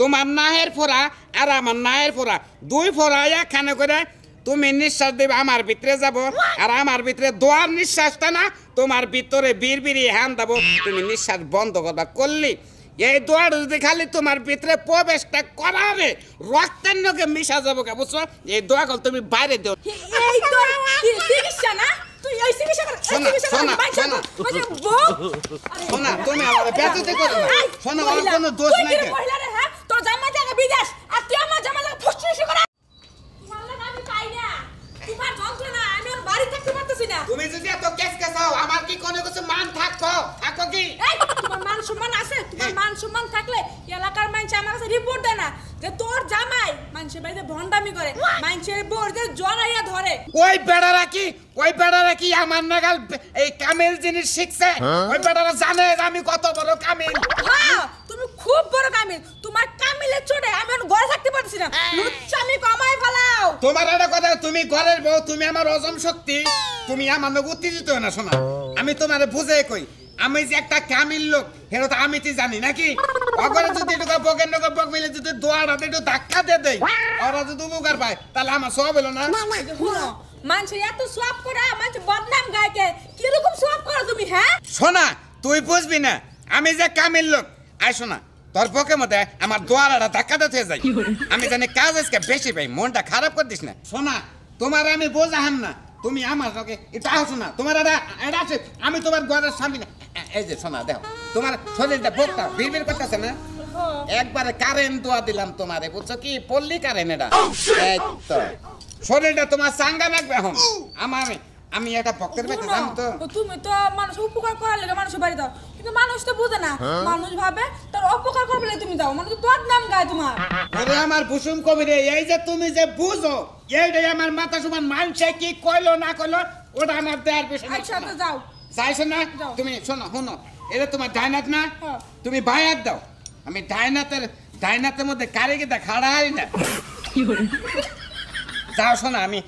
তোমার নাহের ফোরা আর আমার নাহের ফোরা দুই ফোরা একখানে করে তুমি নিঃশ্বাস দেবে আমার ভিতরে যাব আর আমার ভিতরে দোয়ার নিঃশ্বাসটা না তোমার ভিতরে বিড়বিড়ি হ্যান দেবো তুমি নিঃশ্বাস বন্ধ করবা করলি এই দোয়ার যদি খালি তোমার ভিতরে প্রবেশটা করাবে রক্তের নকে মিশা যাবো কে বুঝছো এই দোয়া কল তুমি বাইরে দিও এই তো চিকিৎসা না তুই এই চিকিৎসা কর শোনা তুমি আমার বেঁচতে করো না শোনা আমার কোনো দোষ নাই তুই মহিলা রে হ্যাঁ তোর জামাই জায়গা বিদেশ আর তুই আমার জামাই জায়গা ফুসফুস করা তোমার লাগা আমি পাই না তোমার যন্ত্রণা আমি আর বাড়ি থাকতে পারতেছি না তুমি যদি এত কেস কেসাও আমার কি কোনো কিছু মান থাকতো থাকো কি এই তোমার মান সম্মান আছে তোমার মান সম্মান থাকলে এলাকার মানুষ আমার কাছে রিপোর্ট দেয় না যে তোর জামাই মানুষের বাড়িতে ভন্ডামি করে মানুষের বোরতে জড়াইয়া ধরে ওই বেড়ারা কি আমার নাগাল এই কামিল জিনিস শিখছে ওই বেড়ারা জানে আমি কত বড় কামিল হ্যাঁ তুমি খুব বড় কামিল তোমার কামিলের চোটে আমি আর ঘরে থাকতে পারছি না লুচ্চামি কমাই ফেলাও তোমার একটা কথা তুমি ঘরের বউ তুমি আমার অজম শক্তি তুমি আমার লোক উত্তেজিত না শোনা আমি তোমারে বুঝে কই আমি যে একটা কামিল লোক হেরো তো আমি তো জানি নাকি অগরে যদি একটু বকের নগর বক মিলে যদি দোয়ারাতে একটু ধাক্কা দিয়ে দেয় ওরা যদি উপকার পায় তাহলে আমার সব হলো না শুনো মানুষ এত সোয়াব করে মানুষ বদনাম গায়কে কিরকম সোয়াব করো তুমি হ্যাঁ শোনা তুই বুঝবি না আমি যে কামিল লোক আয় শোনা তোর পক্ষে মতে আমার দোয়ারাটা ধাক্কা দিতে যাই আমি জানি কাজ আজকে বেশি পাই মনটা খারাপ করে দিস না শোনা তোমার আমি বোঝাহাম না তুমি আমার সঙ্গে এটা আসো না তোমার এটা আছে আমি তোমার ঘরের স্বামী না এই যে শোনা দেখো তোমার শরীরটা বোকটা বিড়বিড় করতেছে না একবারে কারেন্ট দোয়া দিলাম তোমারে বুঝছো কি পল্লী কারেন্ট এটা এই তো শরীরটা তোমার চাঙ্গা লাগবে এখন আমি একটা ভক্তের বাড়িতে যাম তো তুমি তো মানুষ উপকার করার লাগে মানুষের বাড়ি দাও কিন্তু মানুষ তো বুঝে না মানুষ ভাবে তার অপকার করবে তুমি দাও মানুষ বদনাম গায় তোমার আরে আমার বুসুম কবি রে এই যে তুমি যে বুঝো এইটাই আমার মাথা সমান মানুষে কি কইলো না কইলো ওটা আমার দেয়ার বিষয় না আচ্ছা তো যাও যাইছো না তুমি শোনো এটা তোমার ডাইনাত না তুমি বায়াত দাও আমি ডাইনাতের মধ্যে কারিগে দা খাড়া হারি না যাও শোনা আমি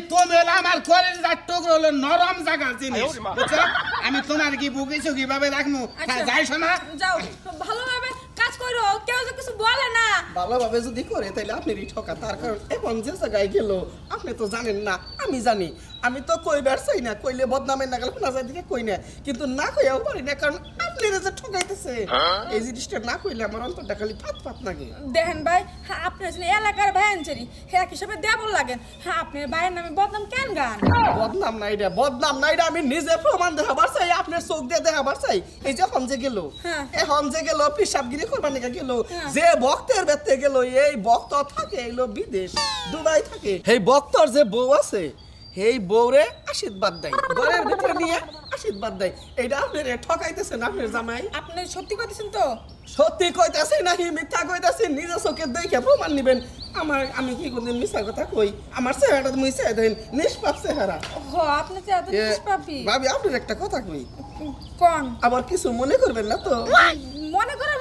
তুমি হলো আমার ঘরের টুকরো হলো নরম জায়গার জিনিস বুঝছো আমি তোমার কি বুকিছো কিভাবে রাখবো যাই শোনা যাও ভালোভাবে কাজ করো কেউ যে কিছু বলে না ভালোভাবে যদি করে তাহলে আপনি ঠকা তার কারণ এখন যে জায়গায় গেল আপনি তো জানেন না আমি জানি আমি তো কইবার চাই না কইলে বদনামের নাগাল শোনা যায় দিকে কই না কিন্তু না কইয়াও পারি না কারণ আপনি যে ঠকাইতেছে এই জিনিসটা না কইলে আমার অন্তরটা খালি ফাত লাগে দেখেন ভাই হ্যাঁ আপনি আসলে এলাকার ভাই আনছেরি হ্যাঁ হিসাবে দেবল লাগেন হ্যাঁ আপনার ভাইয়ের নামে বদনাম কেন গান বদনাম না এটা আমি নিজে প্রমাণ দেখাবার চাই আপনার চোখ দিয়ে দেখাবার চাই এই যে হন যে গেল এখন যে গেল পিসাবগিরি করবার নাকি গেল যে ভক্তের বেতে গেল এই ভক্ত থাকে এলো বিদেশ দুবাই থাকে এই ভক্তর যে বউ আছে এই বউরে আশীর্বাদ দেয় ঘরের ভিতরে নিয়ে আশীর্বাদ দেয় এইটা আপনার ঠকাইতেছেন আপনার জামাই আপনি সত্যি কইতেছেন তো সত্যি কইতাছি নাকি মিথ্যা কইতাছি নিজের চোখে দেখে প্রমাণ নিবেন আমি কি কোনদিন মিথ্যা কথা কই আমার চেহারাটা তুমি চেয়ে দেন নিষ্পাপ চেহারা ও আপনি তো এত নিষ্পাপী ভাবি আপনার একটা কথা কই কোন আবার কিছু মনে করবেন না তো মনে করে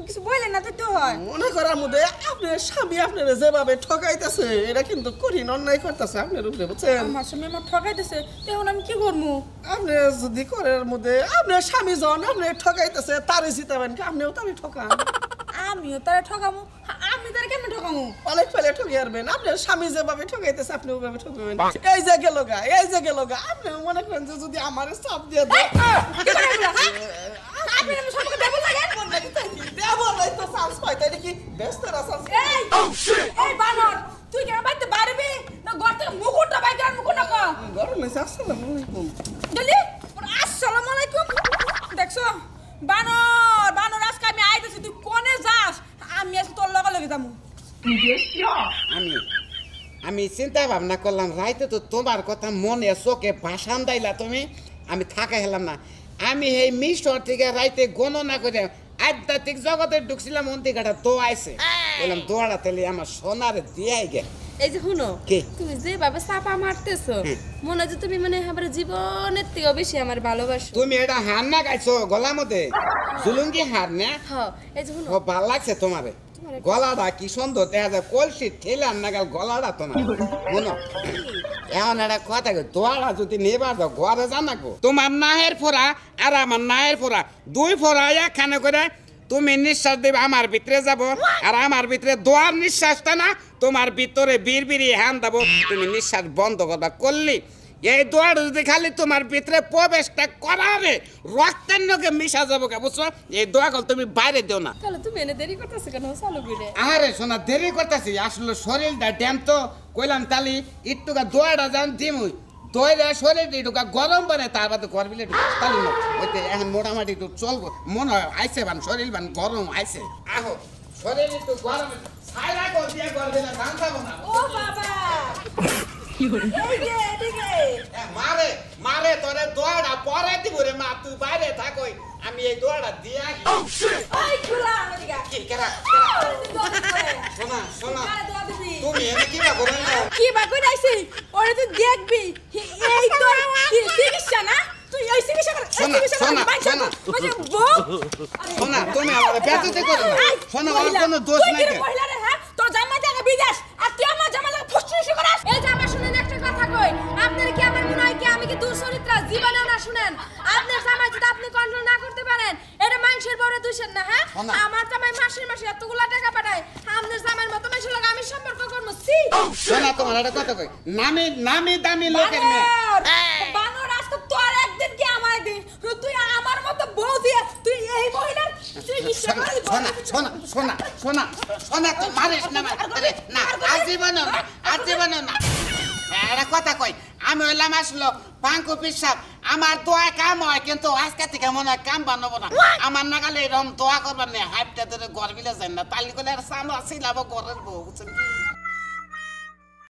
কিছু বলেন না তো হয় মনে করার মধ্যে আপনার স্বামী আপনার যেভাবে ঠকাইতেছে এটা কিন্তু কঠিন অন্যায় করতেছে আপনার উপরে বুঝছেন আমার স্বামী আমার ঠকাইতেছে এখন আমি কি করবো আপনি যদি করার মধ্যে আপনার স্বামী যখন আপনি ঠকাইতেছে তারে জিতাবেন কি আপনিও তারে ঠকান আমিও তারা ঠকামু আমি তারা কেন ঠকামু অনেক ফেলে ঠকিয়ে আসবেন আপনার স্বামী যেভাবে ঠকাইতেছে আপনি ওভাবে ঠকাবেন এই যে গেল গা আপনি মনে করেন যে যদি আমার চাপ দিয়ে দেয় আপনি আমি সবকে দেবো লাগে দেবলাই তো চান্স পাই তাই কি ব্যস্ত চান্স এই বানর তুই কেন বাইতে পারবি না ঘর থেকে মুকুটটা বাইতে আর মুকুট না ঘর মেসে আসসালামু আলাইকুম জলদি আসসালামু আলাইকুম দেখছো বানর আজকে আমি আইতেছি তুই কোনে যাস আমি আজকে তোর লগে যাবো আমি চিন্তা ভাবনা করলাম রাইতে তো তোমার কথা মনে চোখে ভাষান দাইলা তুমি আমি থাকা হেলাম না আমি এই মিশর থেকে রাইতে গণনা করে আধ্যাত্মিক জগতে ঢুকছিলাম অন্তিকাটা তো আইছে বললাম দোয়াটা তেলে আমার সোনারে দিয়াই গে এই যে শুনো তুমি যেভাবে চাপা মারতেছো মনে হয় তুমি মানে আমার জীবনের থেকেও বেশি আমার ভালোবাসো তুমি এটা হার না গাইছো গলার মধ্যে জুলুঙ্গি হার না হ্যাঁ এই যে শুনো ভালো লাগছে তোমারে গলাটা কি সুন্দর দেখা যায় কলসি ঠেলার নাগাল গলাটা তোমার মনো এখন একটা কথা দোয়ারা যদি নেবার দাও ঘরে জানাকো তোমার নাহের ফোরা আর আমার নাহের ফোরা দুই ফোরা একখানে করে তুমি নিঃশ্বাস দেবে আমার ভিতরে যাব আর আমার ভিতরে দোয়ার নিঃশ্বাসটা না তোমার ভিতরে বিড়বিড়ি হ্যান দেবো তুমি নিঃশ্বাস বন্ধ করবা করলি এই দোয়ার যদি খালি তোমার ভিতরে প্রবেশটা করারে রক্তের নগে মিশা যাবো কে বুঝছো এই দোয়া কল তুমি বাইরে দিও না তাহলে তুমি এনে দেরি করতেছো কেন চালু করে আরে শোনা দেরি করতেছি আসলে শরীরটা ড্যাম তো কইলাম তালি একটুকা দোয়াটা যান দিমুই দইরা শরীর একটুকা গরম বানে তার বাদে করবিলে তালি না ওইতে এখন মোটামুটি একটু চলবো মনে হয় আইছে বান শরীর বান গরম আইছে আহো শরীর একটু গরম ছাইরা কর দিয়ে করবে না ধান খাবো না ও বাবা এদিকে এদিকে মারে মারে তোরে দোয়াটা পরে দিব রে মা তুই বাইরে থাকই আমি এই দোয়াটা দিয়ে আসি ওই খুলা এদিকে কি কেরা শোনা শোনা আরে দোয়া দিবি তুমি এনে কি বা করে না কি বা কইরাইছি ওরে তুই দেখবি এই তো কি চিকিৎসা না তুই এই চিকিৎসা কর শোনা, শোনা, শোনা। শোনা তুমি আমার ব্যথিত করো না শোনা আমার কোনো দোষ নাই কে মহিলা রে হ্যাঁ তোর জামা জায়গা বিদেশ আর তুই আমার জামা লাগা ফুসফুস করাস এই যে আমার শুনেন একটা কথা কই আপনার কি আমার মনে হয় কি আমি কি দুঃচরিত্রা জীবনেও না শুনেন আপনার জামাই যদি আপনি কন্ট্রোল না করতে পারেন এটা মানুষের বড় দোষের না হ্যাঁ শোনা। আমার জামাই মাসের মাসে এতগুলা টাকা পাঠায় আপনার জামাইয়ের মতো মানুষের লগে আমি সম্পর্ক করবো সি শোনা তোমার একটা কথা কই নামি নামি দামি লোকের মেয়ে বানর আজকে তোর একদিন কি আমার একদিন তুই আমার মতো বউ দিয়ে তুই এই মহিলার চিকিৎসা করবি শোনা শোনা শোনা শোনা শোনা তুই মারিস না আরে না আজীবন না আজীবন না একটা কথা কই আমি হইলাম আসলো পাঙ্কু পিসাব আমার দোয়া কাম হয় কিন্তু আজকে থেকে মনে হয় কাম বানাবো না আমার নাগালে এরকম দোয়া করবার নেই হাইপটা ধরে গরবিলে যায় না তালি করে আর সামনে আসিলাম ঘরের বউ বুঝছেন কি